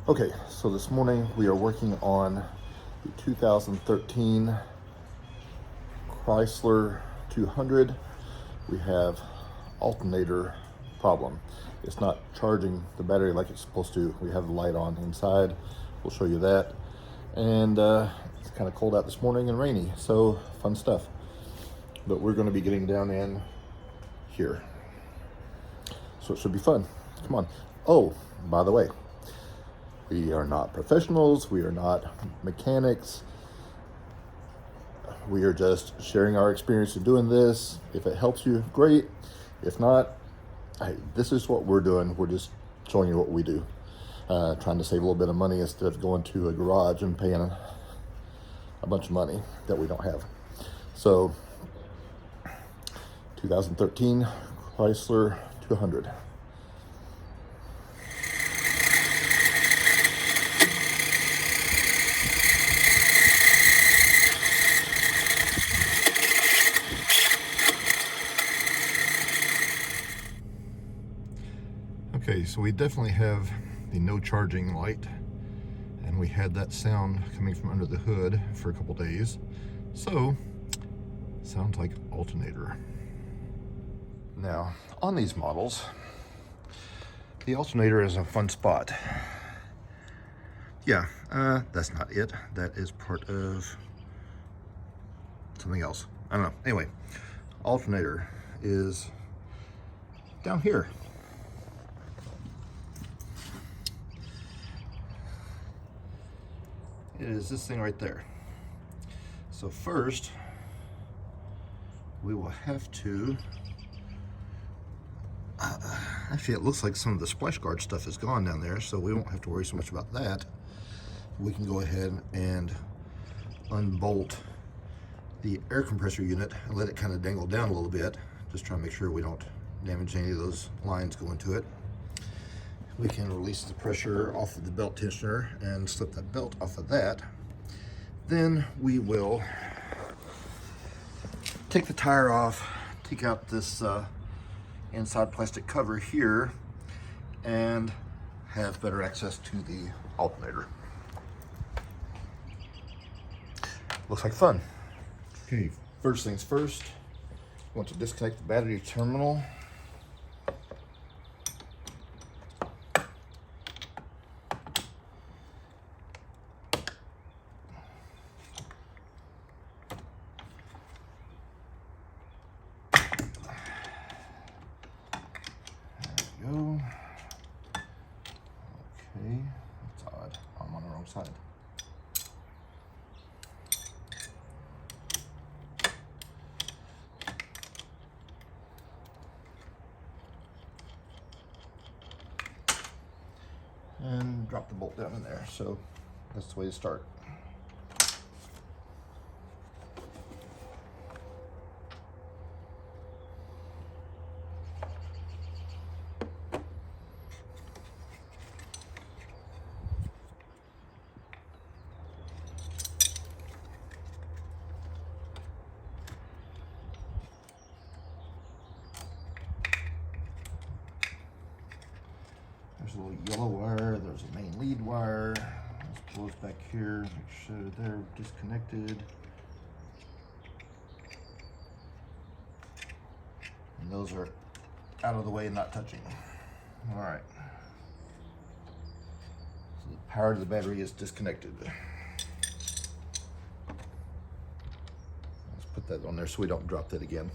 Okay, so this morning we are working on the 2013 Chrysler 200. We have alternator problem. It's not charging the battery like it's supposed to. We have the light on inside. We'll show you that. And it's kind of cold out this morning and rainy, so fun stuff. But we're going to be getting down in here. So it should be fun. Come on. Oh, by the way, we are not professionals. We are not mechanics. We are just sharing our experience in doing this. If it helps you, great. If not, this is what we're doing. We're just showing you what we do. Trying to save a little bit of money instead of going to a garage and paying a bunch of money that we don't have. So, 2013 Chrysler 200. Okay, so we definitely have the no charging light, and we had that sound coming from under the hood for a couple days. So, sounds like alternator. Now, on these models, the alternator is a fun spot. Yeah, that's not it. That is part of something else. I don't know. Anyway, alternator is down here. It is this thing right there. So first, we will have to, actually it looks like some of the splash guard stuff is gone down there, so we won't have to worry so much about that. We can go ahead and unbolt the air compressor unit and let it kind of dangle down a little bit. Just try to make sure we don't damage any of those lines going to it. We can release the pressure off of the belt tensioner and slip that belt off of that. Then we will take the tire off, take out this inside plastic cover here, and have better access to the alternator. Looks like fun. Okay, first things first, I want to disconnect the battery terminal. Go. Okay, that's odd. I'm on the wrong side. And drop the bolt down in there. So that's the way to start. There's a little yellow wire, there's a main lead wire. Let's pull this back here, make sure they're disconnected. And those are out of the way and not touching. All right. So the power to the battery is disconnected. Let's put that on there so we don't drop that again.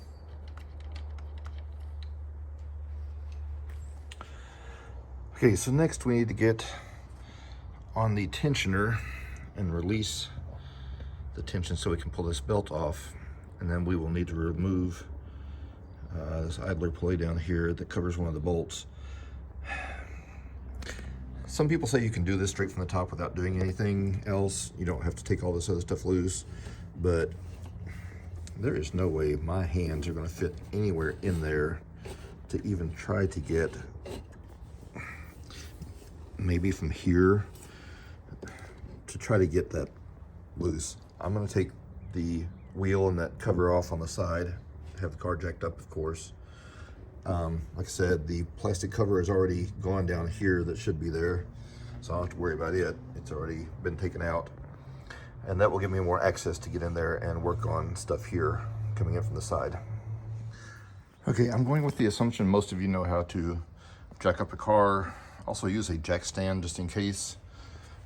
Okay, so next we need to get on the tensioner and release the tension so we can pull this belt off, and then we will need to remove this idler pulley down here that covers one of the bolts. Some people say you can do this straight from the top without doing anything else. You don't have to take all this other stuff loose, but there is no way my hands are going to fit anywhere in there to even try to get maybe from here to try to get that loose. I'm going to take the wheel and that cover off on the side, have the car jacked up, of course. Like I said, the plastic cover has already gone down here that should be there. so I don't have to worry about it. It's already been taken out. And that will give me more access to get in there and work on stuff here coming in from the side. Okay, I'm going with the assumption most of you know how to jack up a car. Also use a jack stand just in case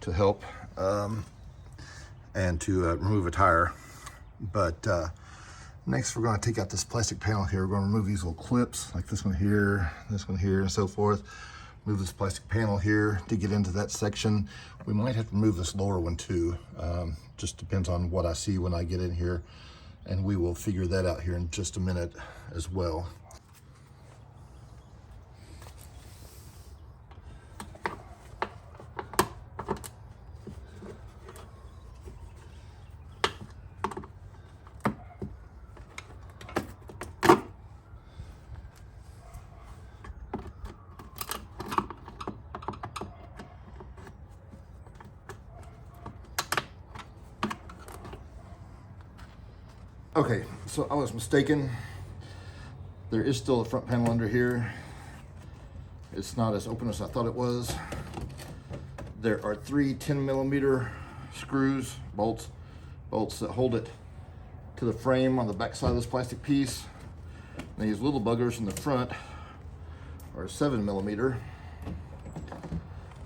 to help, and to remove a tire. But next we're going to take out this plastic panel here. We're going to remove these little clips, like this one here, and so forth. Move this plastic panel here to get into that section. We might have to remove this lower one too. Just depends on what I see when I get in here. And we will figure that out here in just a minute as well. Okay, so I was mistaken. There is still a front panel under here. It's not as open as I thought it was. There are 3 10mm screws, bolts that hold it to the frame on the back side of this plastic piece. And these little buggers in the front are 7mm. And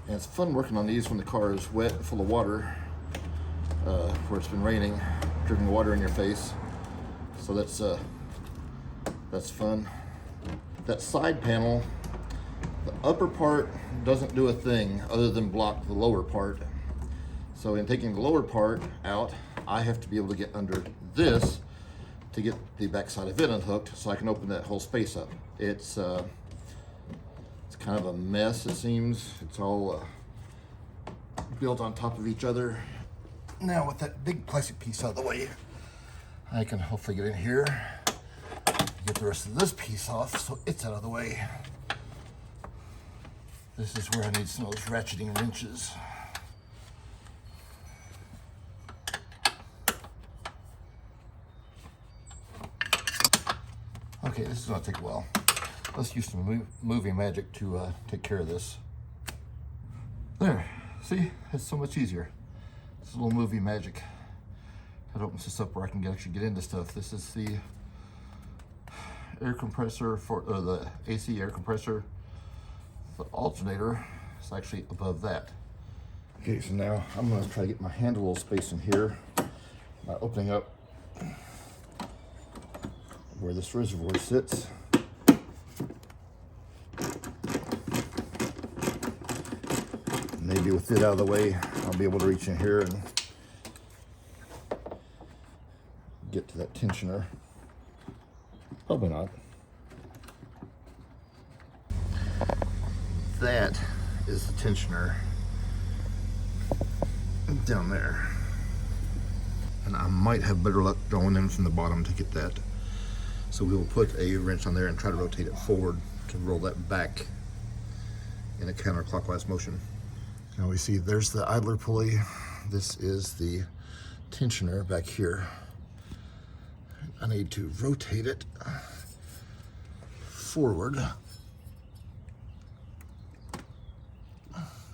it's fun working on these when the car is wet and full of water, where it's been raining, dripping water in your face. So that's fun. That side panel, the upper part doesn't do a thing other than block the lower part. So in taking the lower part out, I have to be able to get under this to get the back side of it unhooked so I can open that whole space up. It's kind of a mess, it seems. It's all built on top of each other. Now with that big plastic piece out of the way, I can hopefully get in here, get the rest of this piece off so it's out of the way. This is where I need some of those ratcheting wrenches. Okay, this is gonna take a while. Let's use some movie magic to take care of this. There, see, it's so much easier. It's a little movie magic. That opens this up where I can actually get into stuff. This is the air compressor for the AC air compressor. The alternator is actually above that. Okay, so now I'm going to try to get my hand a little space in here by opening up where this reservoir sits. Maybe with it out of the way, I'll be able to reach in here and get to that tensioner. Probably not. That is the tensioner down there. And I might have better luck drawing in from the bottom to get that. So we will put a wrench on there and try to rotate it forward to roll that back in a counterclockwise motion. Now we see there's the idler pulley. This is the tensioner back here. I need to rotate it forward.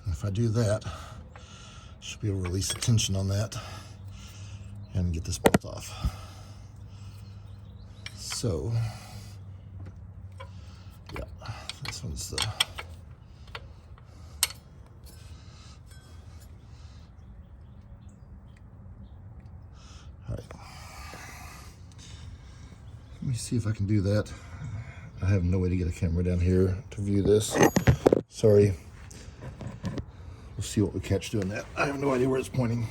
If I do that, I should be able to release the tension on that and get this bolt off. So, yeah, this one's the let me see if I can do that. I have no way to get a camera down here to view this. Sorry. We'll see what we catch doing that. I have no idea where it's pointing.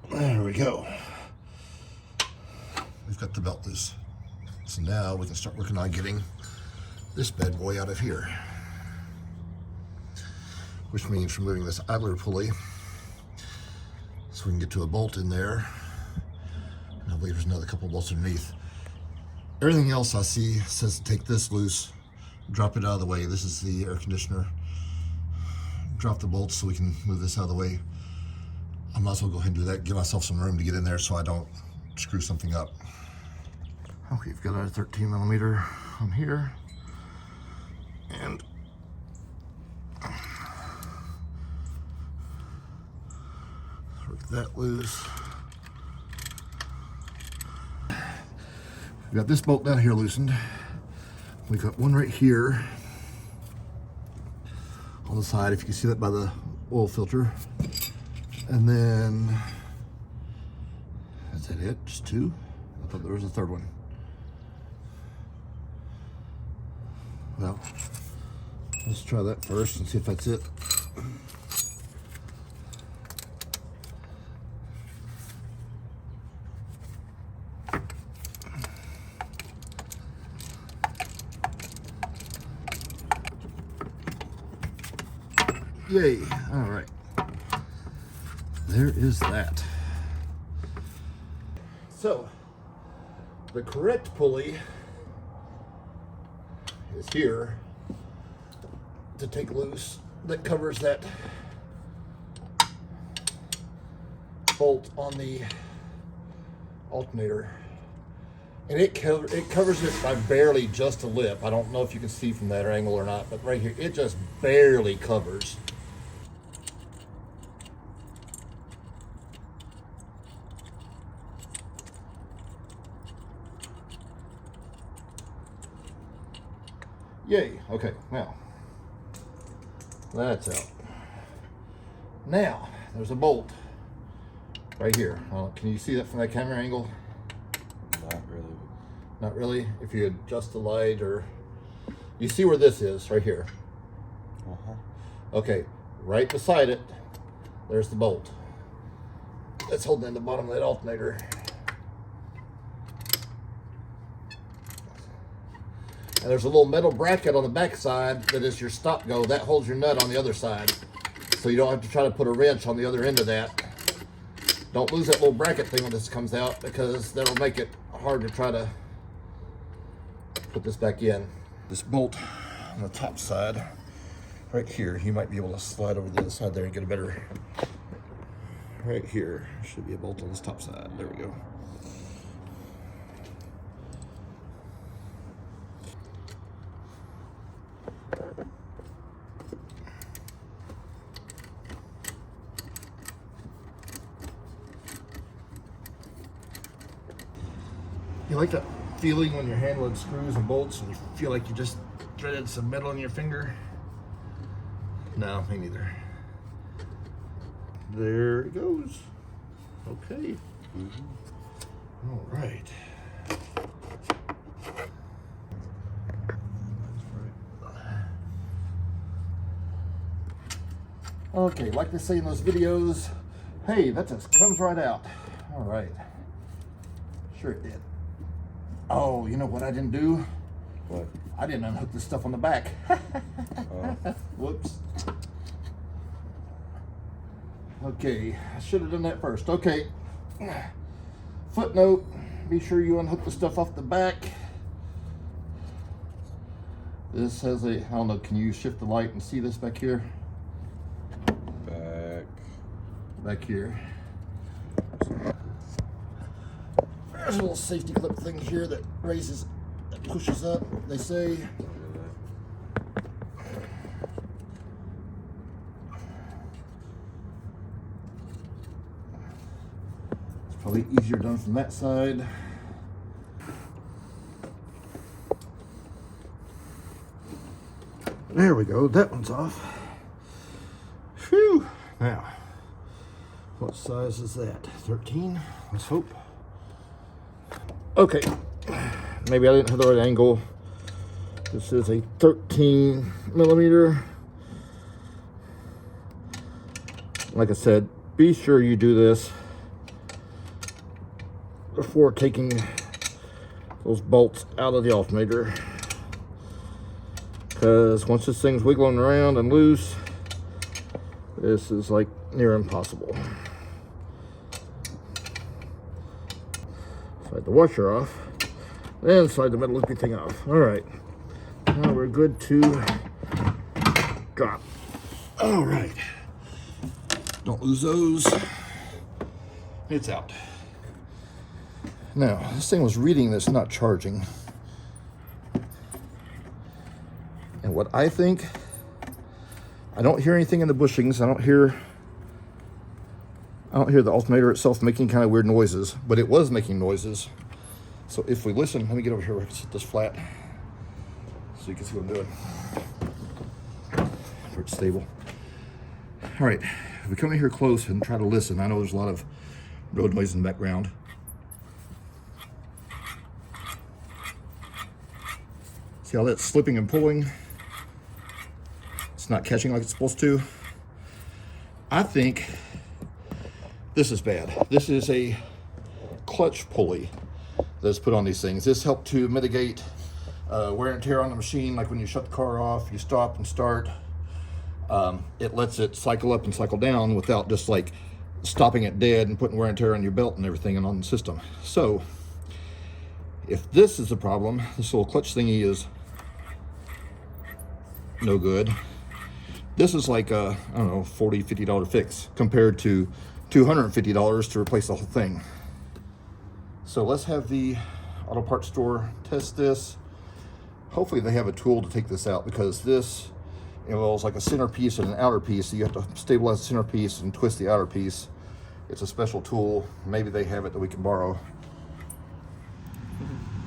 There we go. We've got the belt loose. So now we can start working on getting this bad boy out of here. Which means removing this idler pulley so we can get to a bolt in there And I believe there's another couple bolts underneath. Everything else I see says to take this loose, drop it out of the way. This is the air conditioner. Drop the bolts so we can move this out of the way. I might as well go ahead and do that, give myself some room to get in there so I don't screw something up. Okay, we've got our 13 millimeter on here. And work that loose. We've got this bolt down here loosened. We've got one right here on the side, if you can see that by the oil filter. And then, is that it? Just two? I thought there was a third one. Well, let's try that first and see if that's it. Yay, all right. There is that. So, the correct pulley is here to take loose that covers that bolt on the alternator. And it covers it by barely just a lip. I don't know if you can see from that angle or not, but right here, it just barely covers. Yay, okay, now, that's out. Now, there's a bolt right here. Can you see that from that camera angle? Not really. Not really? If you adjust the light or... You see where this is, right here. Okay, right beside it, there's the bolt. That's holding in the bottom of that alternator. And there's a little metal bracket on the back side that is your stop go. That holds your nut on the other side. So you don't have to try to put a wrench on the other end of that. Don't lose that little bracket thing when this comes out, because that'll make it hard to try to put this back in. This bolt on the top side, right here, you might be able to slide over the other side there and get a better... Right here should be a bolt on this top side. There we go. You like that feeling when you're handling screws and bolts and you feel like you just threaded some metal in your finger? No, me neither. There it goes. Okay. All right. Okay, like they say in those videos, hey, that just comes right out. All right. Sure it did. Oh, you know what I didn't do? What? I didn't unhook this stuff on the back. Whoops. Okay, I should have done that first. Okay. Footnote, be sure you unhook the stuff off the back. This has a, I don't know, can you shift the light and see this back here? Back here. There's a little safety clip thing here that raises, that pushes up, they say. It's probably easier done from that side. There we go, that one's off. Phew. Now, what size is that? 13, let's hope. Okay, maybe I didn't have the right angle. This is a 13 millimeter. Like I said, be sure you do this before taking those bolts out of the alternator, because once this thing's wiggling around and loose, this is like near impossible. Slide the washer off, and slide the metal loopy thing off. All right, now we're good to drop. All right, don't lose those. It's out. Now, this thing was reading this not charging. And what I think, I don't hear anything in the bushings. I don't hear the alternator itself making kind of weird noises, but it was making noises. So if we listen, let me get over here where I can sit this flat so you can see what I'm doing. Where it's stable. All right, if we come in here close and try to listen, I know there's a lot of road noise in the background. See how that's slipping and pulling? It's not catching like it's supposed to. I think this is bad. This is a clutch pulley that's put on these things. This helped to mitigate wear and tear on the machine, like when you shut the car off, you stop and start. It lets it cycle up and cycle down without just like stopping it dead and putting wear and tear on your belt and everything and on the system. So if this is a problem, this little clutch thingy is no good. This is like a, I don't know, $40, $50 fix compared to $250 to replace the whole thing. So let's have the auto parts store test this. Hopefully they have a tool to take this out, because this involves like a centerpiece and an outer piece. So you have to stabilize the centerpiece and twist the outer piece. It's a special tool. Maybe they have it that we can borrow.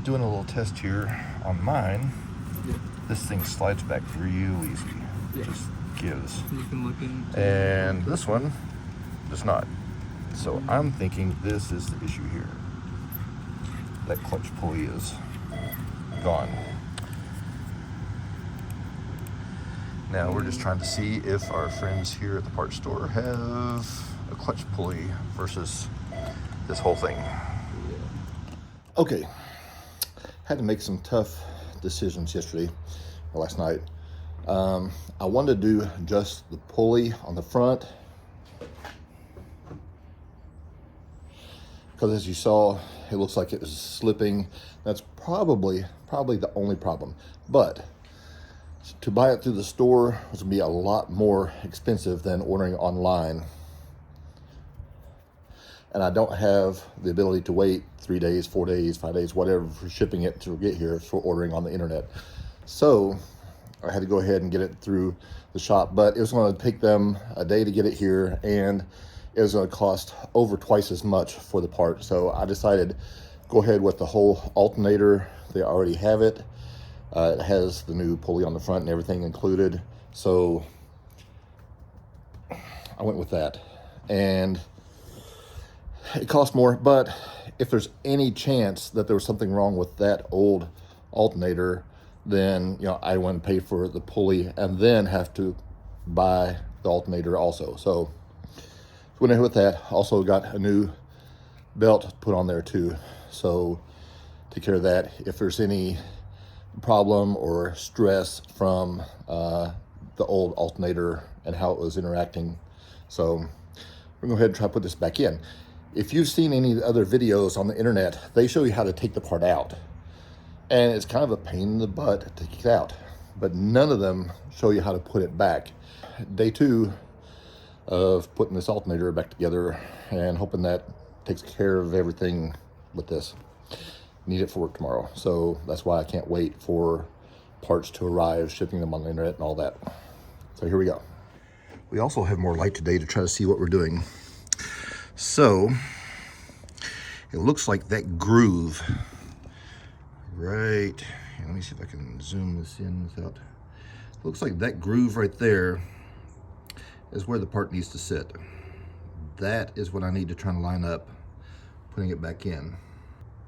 Doing a little test here on mine. Yeah. This thing slides back real easy. Yeah. Just gives. You can look into. And this one does not. So I'm thinking this is the issue here. That clutch pulley is gone. Now we're just trying to see if our friends here at the parts store have a clutch pulley versus this whole thing. Okay, had to make some tough decisions yesterday, or last night. I wanted to do just the pulley on the front, because as you saw, it looks like it was slipping. That's probably the only problem. But to buy it through the store was gonna be a lot more expensive than ordering online. And I don't have the ability to wait 3 days, 4 days, 5 days, whatever, for shipping it to get here for ordering on the internet. So I had to go ahead and get it through the shop, but it was going to take them a day to get it here, and it was going to cost over twice as much for the part. So I decided go ahead with the whole alternator. They already have it. It has the new pulley on the front and everything included. So I went with that, and it cost more. But if there's any chance that there was something wrong with that old alternator, then I wouldn't pay for the pulley and then have to buy the alternator also. So went ahead with that. Also got a new belt put on there too, so take care of that. If there's any problem or stress from the old alternator and how it was interacting. So we're gonna go ahead and try to put this back in. If you've seen any other videos on the internet, they show you how to take the part out, and it's kind of a pain in the butt to take it out, but none of them show you how to put it back. Day 2 of putting this alternator back together and hoping that takes care of everything with this. Need it for work tomorrow, so that's why I can't wait for parts to arrive, shipping them on the internet and all that. So here we go. We also have more light today to try to see what we're doing. So it looks like that groove right here, let me see if I can zoom this in without. Looks like that groove right there is where the part needs to sit. That is what I need to try to line up putting it back in.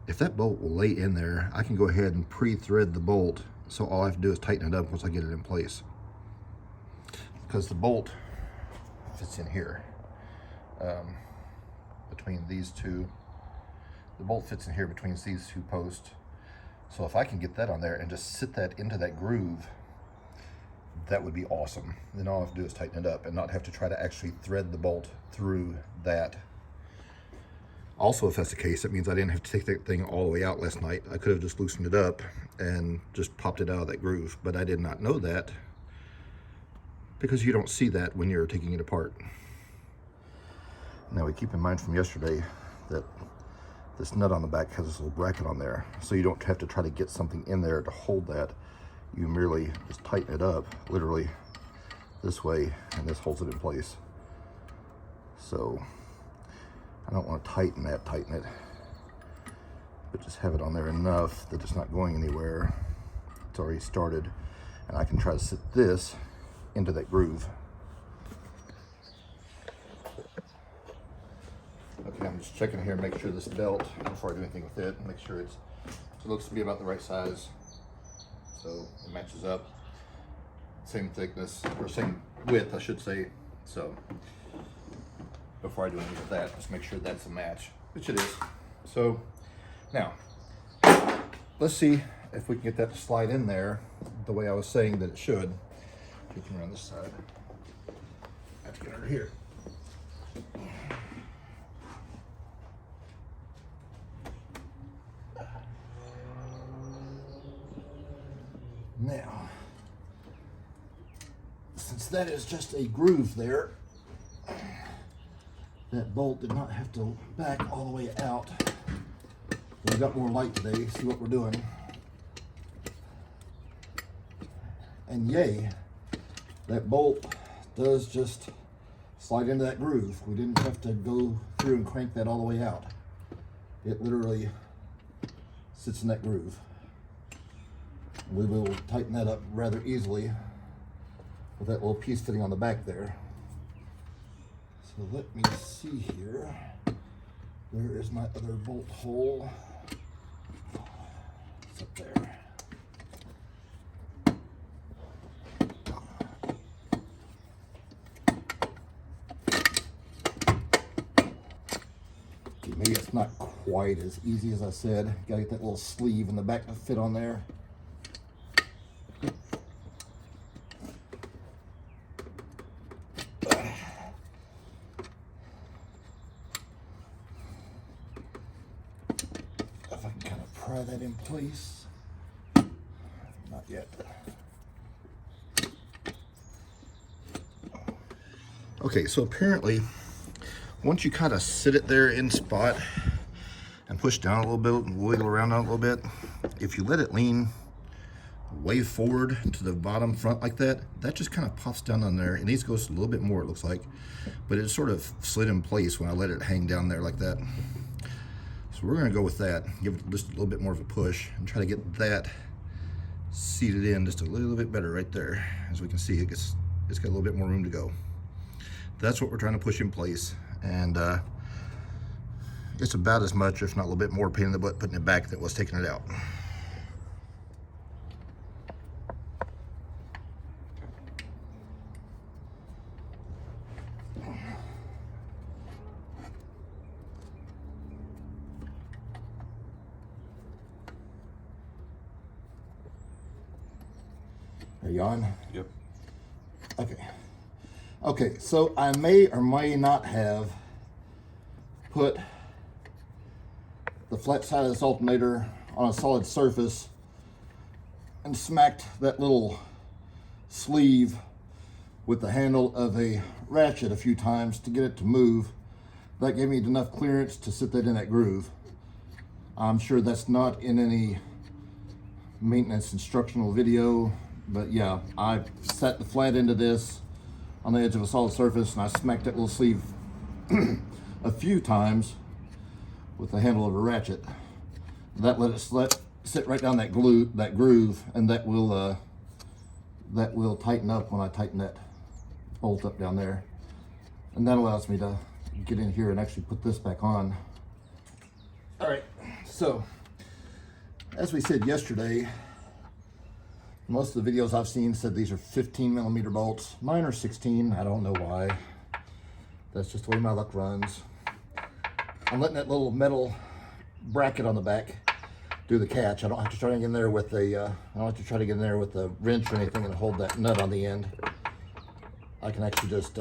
If that bolt will lay in there, I can go ahead and pre-thread the bolt, so all I have to do is tighten it up once I get it in place. Because the bolt fits in here, between these two. The bolt fits in here between these two posts. So if I can get that on there and just sit that into that groove, that would be awesome. Then all I have to do is tighten it up and not have to try to actually thread the bolt through that Also, if that's the case, that means I didn't have to take that thing all the way out last night. I could have just loosened it up and just popped it out of that groove, but I did not know that because you don't see that when you're taking it apart. Now we keep in mind from yesterday that this nut on the back has this little bracket on there, so you don't have to try to get something in there to hold that. You merely just tighten it up, literally this way, and this holds it in place. So I don't want to tighten it, but just have it on there enough that it's not going anywhere. It's already started, and I can try to sit this into that groove. Okay, I'm just checking here, make sure this belt, before I do anything with it, make sure it looks to be about the right size, so it matches up. Same thickness, or same width, I should say. So before I do anything with that, just make sure that's a match, which it is. So now, let's see if we can get that to slide in there the way I was saying that it should. We can run this side. I have to get under here. Now, since that is just a groove there, that bolt did not have to back all the way out. We've got more light today, see what we're doing. And yay, that bolt does just slide into that groove. We didn't have to go through and crank that all the way out. It literally sits in that groove. We will tighten that up rather easily with that little piece fitting on the back there. So let me see here. Where is my other bolt hole? It's up there. Okay, maybe it's not quite as easy as I said. Gotta get that little sleeve in the back to fit on there. Pry that in place. Not yet. Okay, so apparently once you kind of sit it there in spot and push down a little bit and wiggle around on it a little bit, if you let it lean way forward to the bottom front like that, that just kind of puffs down on there. It needs to go a little bit more, it looks like, but it sort of slid in place when I let it hang down there like that. So we're going to go with that, give it just a little bit more of a push and try to get that seated in just a little bit better right there. As we can see, it's got a little bit more room to go. That's what we're trying to push in place, and it's about as much, if not a little bit more pain in the butt putting it back than it was taking it out. Are you on? Yep. Okay. Okay, so I may or may not have put the flat side of this alternator on a solid surface and smacked that little sleeve with the handle of a ratchet a few times to get it to move. That gave me enough clearance to sit that in that groove. I'm sure that's not in any maintenance instructional video, but yeah, I set the flat end of this on the edge of a solid surface and I smacked that little sleeve a few times with the handle of a ratchet. That let it sit right down that groove, and that will tighten up when I tighten that bolt up down there. And that allows me to get in here and actually put this back on. All right, so as we said yesterday, most of the videos I've seen said these are 15mm bolts. Mine are 16, I don't know why. That's just the way my luck runs. I'm letting that little metal bracket on the back do the catch. I don't have to try to get in there with a wrench or anything and hold that nut on the end. I can actually just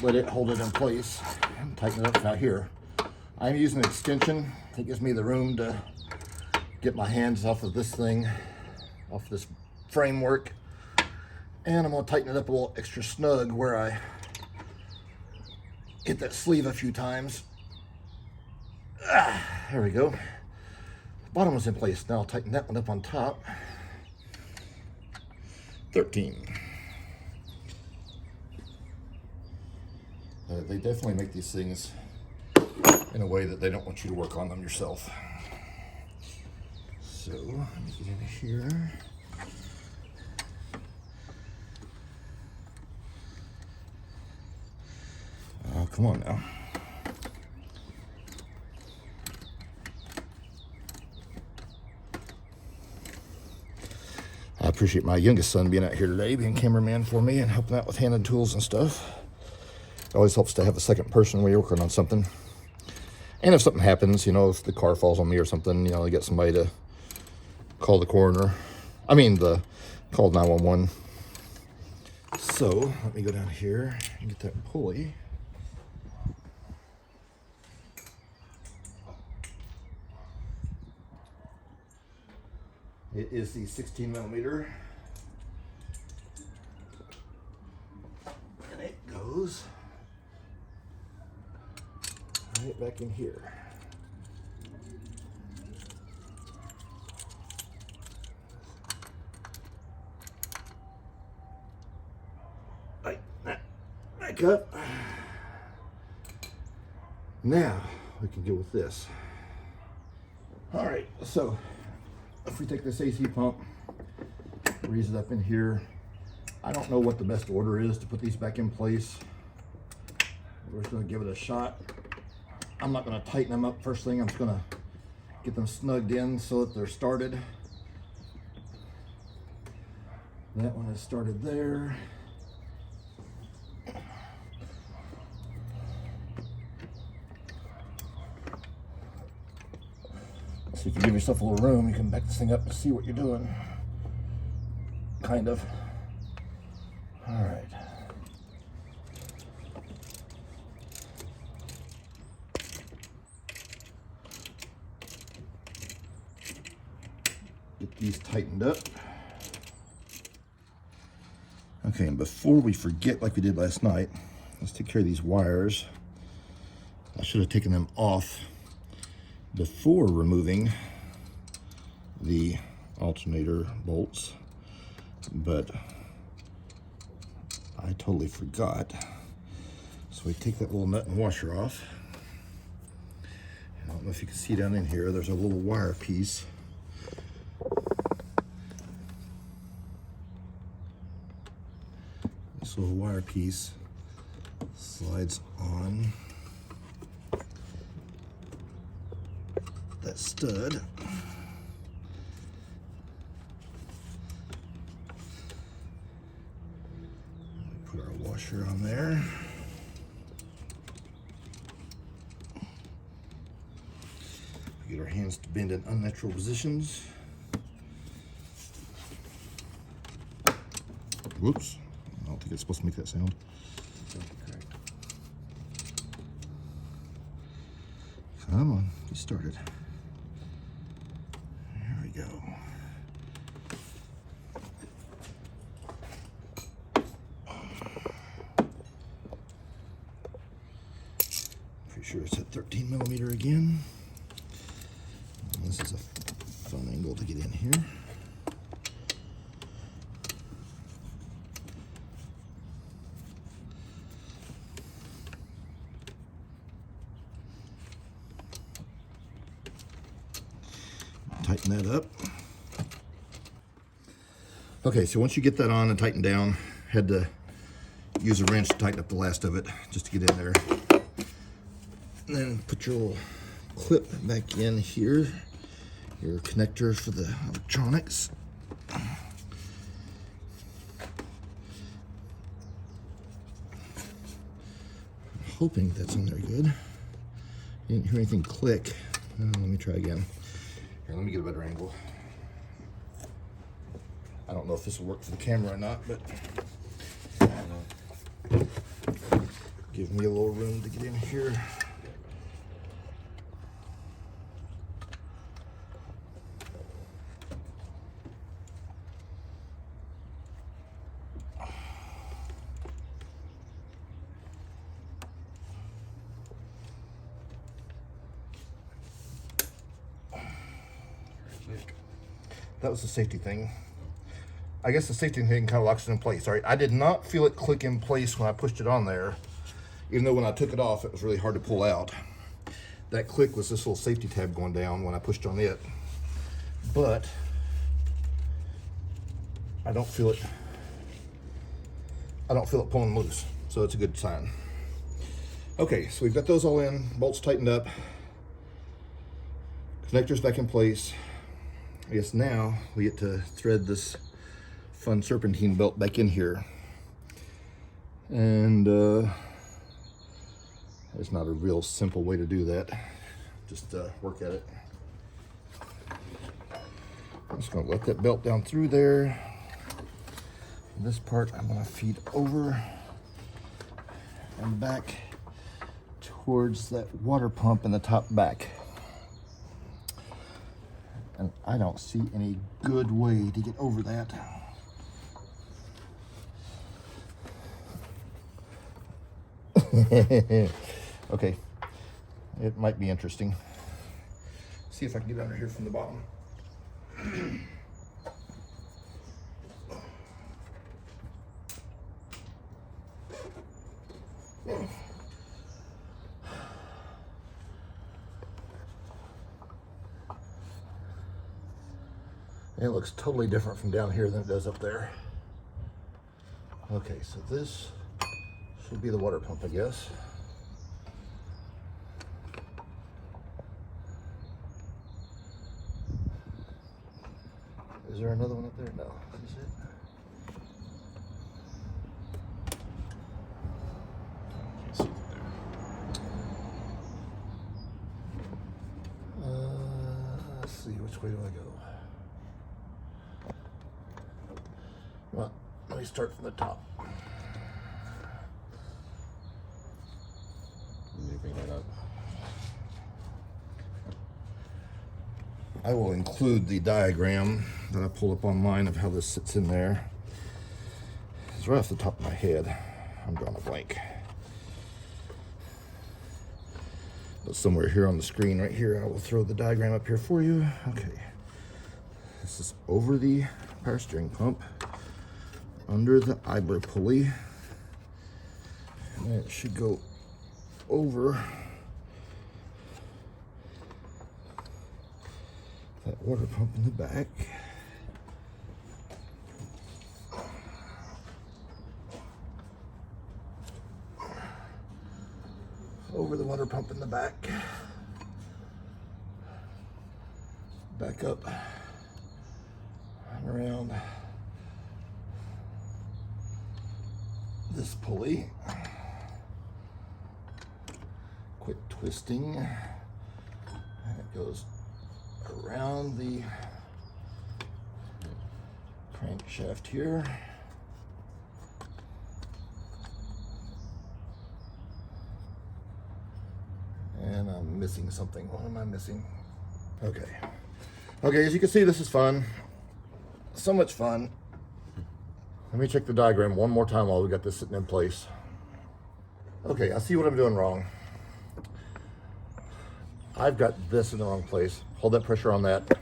let it hold it in place and tighten it up. Now here, I'm using an extension. It gives me the room to get my hands off of this thing, off this framework. And I'm gonna tighten it up a little extra snug where I hit that sleeve a few times. There we go. Bottom was in place. Now I'll tighten that one up on top. 13. They definitely make these things in a way that they don't want you to work on them yourself. So let me get in here. Oh, come on now. I appreciate my youngest son being out here today, being cameraman for me and helping out with hand and tools and stuff. It always helps to have a second person when you're working on something. And if something happens, you know, if the car falls on me or something, you know, you get somebody to call the coroner. Call 911. So let me go down here and get that pulley. It is the 16 millimeter. And it goes right back in here. Right, back up. Now we can go with this. All right, so if we take this AC pump, raise it up in here. I don't know what the best order is to put these back in place. We're just gonna give it a shot. I'm not gonna tighten them up first thing. I'm just gonna get them snugged in so that they're started. That one is started there. So if you give yourself a little room, you can back this thing up and see what you're doing. Kind of. All right. Get these tightened up. Okay, and before we forget like we did last night, let's take care of these wires. I should have taken them off before removing the alternator bolts, but I totally forgot. So we take that little nut and washer off. I don't know if you can see down in here, there's a little wire piece. This little wire piece slides on that stud. Put our washer on there. Get our hands to bend in unnatural positions. Whoops. I don't think it's supposed to make that sound. Come on, get started. There we go. Pretty sure it's at 13 millimeter again. And this is a fun angle to get in here. Tighten that up. Okay, so once you get that on and tightened down, had to use a wrench to tighten up the last of it just to get in there. And then put your little clip back in here, your connector for the electronics. I'm hoping that's in there good. Didn't hear anything click. Let me try again. Here, let me get a better angle. I don't know if this will work for the camera or not, but me a little room to get in here. That was the safety thing. I guess the safety thing kind of locks it in place. All right, I did not feel it click in place when I pushed it on there, even though when I took it off, it was really hard to pull out. That click was this little safety tab going down when I pushed on it. But I don't feel it pulling loose, so it's a good sign. Okay, so we've got those all in, bolts tightened up, connectors back in place. I guess now we get to thread this fun serpentine belt back in here. And there's not a real simple way to do that. Just work at it. I'm just gonna let that belt down through there. And this part I'm gonna feed over and back towards that water pump in the top back. And I don't see any good way to get over that. Okay, it might be interesting. See if I can get under here from the bottom. It looks totally different from down here than it does up there. Okay, so this should be the water pump, I guess. Is there another one up there? No. Is this it? Can't see it there. Let's see, which way do I go? Well, let me start from the top. Let me bring that up. I will include the diagram that I pulled up online of how this sits in there. It's right off the top of my head. I'm drawing a blank. But somewhere here on the screen right here, I will throw the diagram up here for you. Okay. This is over the power steering pump, under the idler pulley, and it should go over that water pump in the back. Over the water pump in the back. Back up and around this pulley. Quit twisting. And it goes around the crankshaft here. And I'm missing something. What am I missing? Okay. Okay, as you can see, this is fun. So much fun. Let me check the diagram one more time while we got this sitting in place. Okay, I see what I'm doing wrong. I've got this in the wrong place. Hold that pressure on that.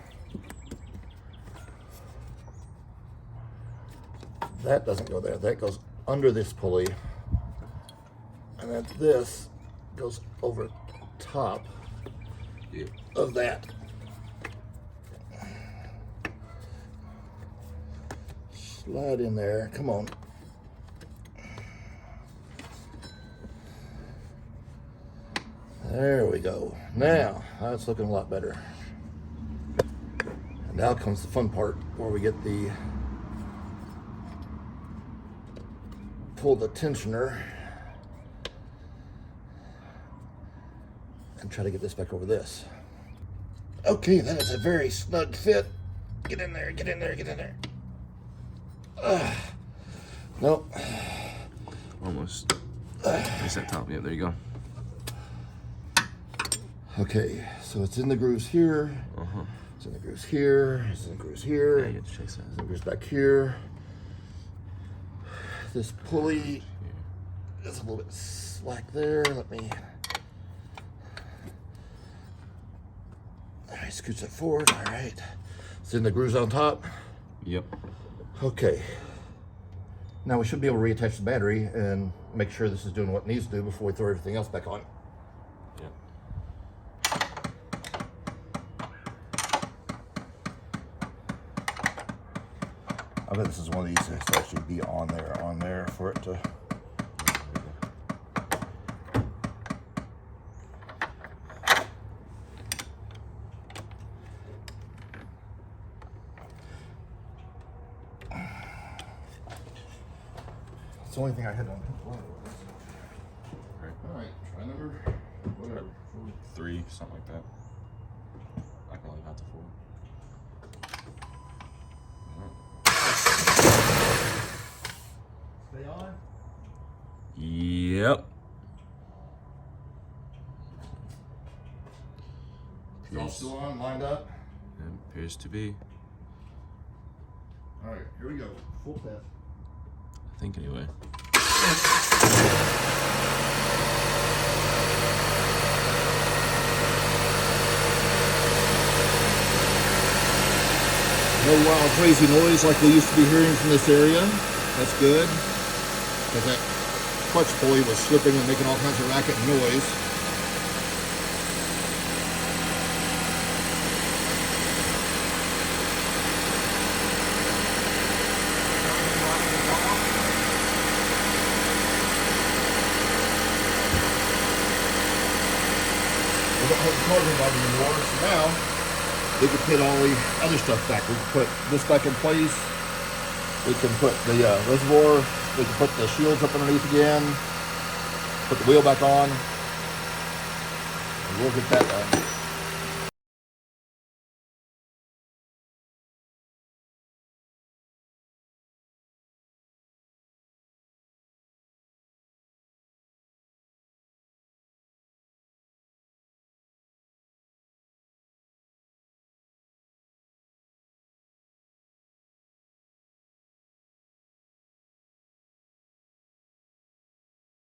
That doesn't go there. That goes under this pulley. And then this goes over top of that. Slide in there. Come on. There we go. Now, that's looking a lot better. And now comes the fun part where we get the pull the tensioner and try to get this back over this. Okay, that is a very snug fit. Get in there, get in there, get in there. Nope. Almost. It's that top. Yeah, there you go. Okay, so it's in the grooves here. It's in the grooves here. It's in the grooves here. Yeah, you get to chase that. It's in the grooves back here. This pulley is a little bit slack there. Let me. All right, scooch it forward. All right. It's in the grooves on top. Yep. Okay. Now we should be able to reattach the battery and make sure this is doing what it needs to do before we throw everything else back on. Yep. I bet this is one of these that has to actually be on there for it to. It's the only thing I had on. All right, try number whatever. 3, something like that. I can only have to 4. Stay on. Yep. It's all still on, lined up. Appears to be. All right, here we go. Full test. I think anyway. No wild crazy noise like we used to be hearing from this area. That's good. Because that clutch pulley was slipping and making all kinds of racket and noise. We don't have the carbon button anymore, so now we can put all the other stuff back. We can put this back in place. We can put the reservoir. We can put the shields up underneath again. Put the wheel back on. And we'll get that done.